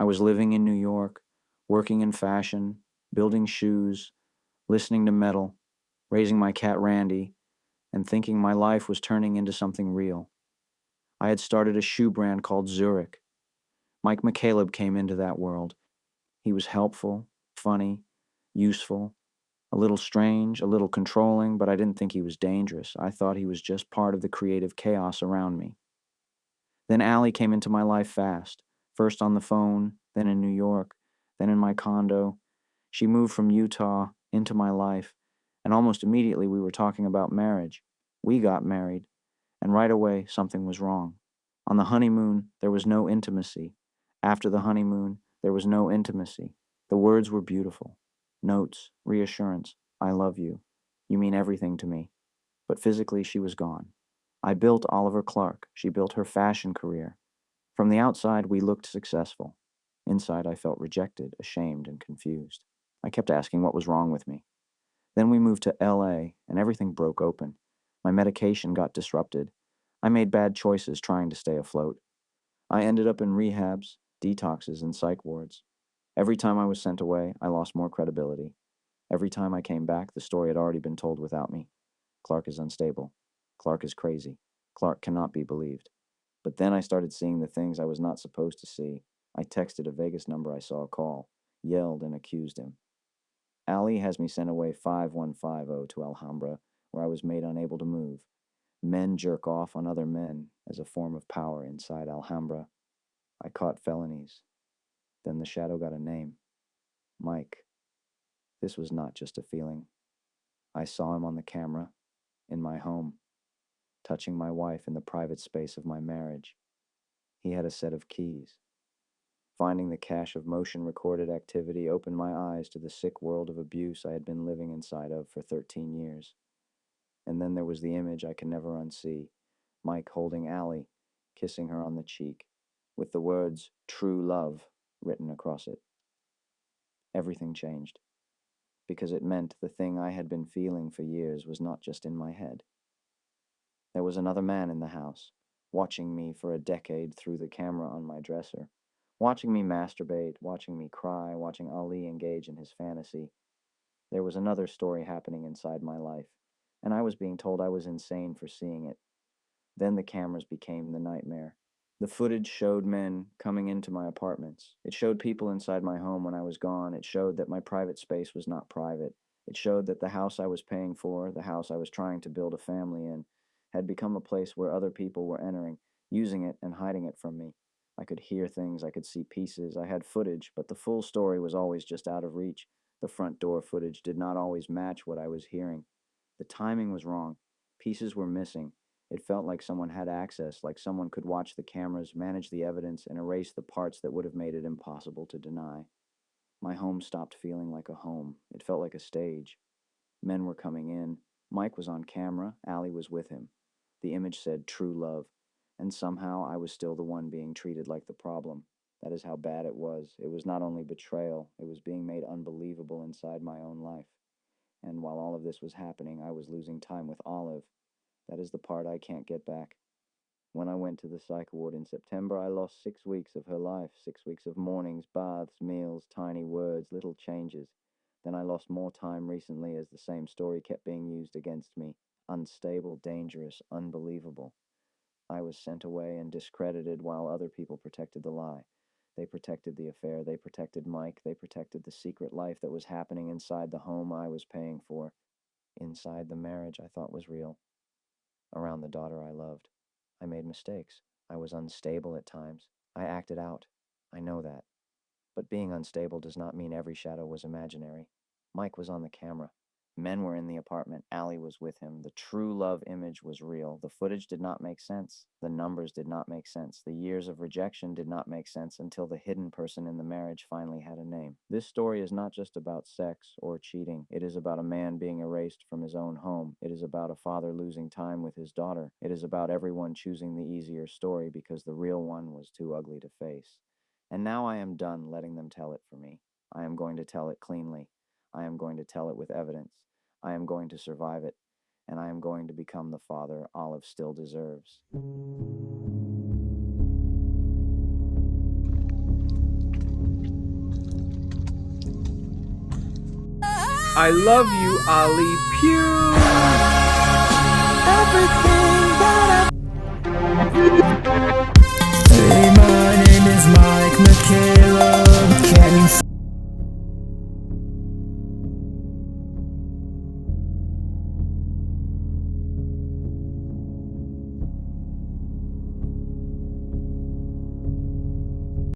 I was living in New York, working in fashion, building shoes, listening to metal, raising my cat Randy, and thinking my life was turning into something real. I had started a shoe brand called Zurich. Mike McCaleb came into that world. He was helpful, funny, useful, a little strange, a little controlling, but I didn't think he was dangerous. I thought he was just part of the creative chaos around me. Then Allie came into my life fast, first on the phone, then in New York, then in my condo. She moved from Utah into my life, and almost immediately we were talking about marriage. We got married, and right away something was wrong. On the honeymoon, there was no intimacy. After the honeymoon, there was no intimacy. The words were beautiful. Notes, reassurance, I love you. You mean everything to me. But physically, she was gone. I built Oliver Clark. She built her fashion career. From the outside, we looked successful. Inside, I felt rejected, ashamed, and confused. I kept asking what was wrong with me. Then we moved to LA, and everything broke open. My medication got disrupted. I made bad choices trying to stay afloat. I ended up in rehabs, detoxes, and psych wards. Every time I was sent away, I lost more credibility. Every time I came back, the story had already been told without me. Clark is unstable. Clark is crazy. Clark cannot be believed. But then I started seeing the things I was not supposed to see. I texted a Vegas number I saw call, yelled, and accused him. Allie has me sent away 5150 to Alhambra, where I was made unable to move. Men jerk off on other men as a form of power inside Alhambra. I caught felonies. Then the shadow got a name. Mike. This was not just a feeling. I saw him on the camera, in my home, touching my wife in the private space of my marriage. He had a set of keys. Finding the cache of motion recorded activity opened my eyes to the sick world of abuse I had been living inside of for 13 years. And then there was the image I can never unsee, Mike holding Allie, kissing her on the cheek, with the words, "True love," written across it. Everything changed, because it meant the thing I had been feeling for years was not just in my head. There was another man in the house, watching me for a decade through the camera on my dresser, watching me masturbate, watching me cry, watching Ali engage in his fantasy. There was another story happening inside my life, and I was being told I was insane for seeing it. Then the cameras became the nightmare. The footage showed men coming into my apartments. It showed people inside my home when I was gone. It showed that my private space was not private. It showed that the house I was paying for, the house I was trying to build a family in, had become a place where other people were entering, using it and hiding it from me. I could hear things, I could see pieces, I had footage, but the full story was always just out of reach. The front door footage did not always match what I was hearing. The timing was wrong. Pieces were missing. It felt like someone had access, like someone could watch the cameras, manage the evidence, and erase the parts that would have made it impossible to deny. My home stopped feeling like a home. It felt like a stage. Men were coming in. Mike was on camera. Allie was with him. The image said true love. And somehow I was still the one being treated like the problem. That is how bad it was. It was not only betrayal, it was being made unbelievable inside my own life. And while all of this was happening, I was losing time with Olive. That is the part I can't get back. When I went to the psych ward in September, I lost 6 weeks of her life, 6 weeks of mornings, baths, meals, tiny words, little changes. Then I lost more time recently as the same story kept being used against me. Unstable, dangerous, unbelievable. I was sent away and discredited while other people protected the lie. They protected the affair, they protected Mike, they protected the secret life that was happening inside the home I was paying for, inside the marriage I thought was real, around the daughter I loved. I made mistakes. I was unstable at times. I acted out. I know that. But being unstable does not mean every shadow was imaginary. Mike was on the camera. Men were in the apartment. Allie was with him. The true love image was real. The footage did not make sense. The numbers did not make sense. The years of rejection did not make sense until the hidden person in the marriage finally had a name. This story is not just about sex or cheating. It is about a man being erased from his own home. It is about a father losing time with his daughter. It is about everyone choosing the easier story because the real one was too ugly to face. And now I am done letting them tell it for me. I am going to tell it cleanly. I am going to tell it with evidence. I am going to survive it, and I am going to become the father Olive still deserves. I love you, Ollie Pugh. Hey, my name is Mike McHale.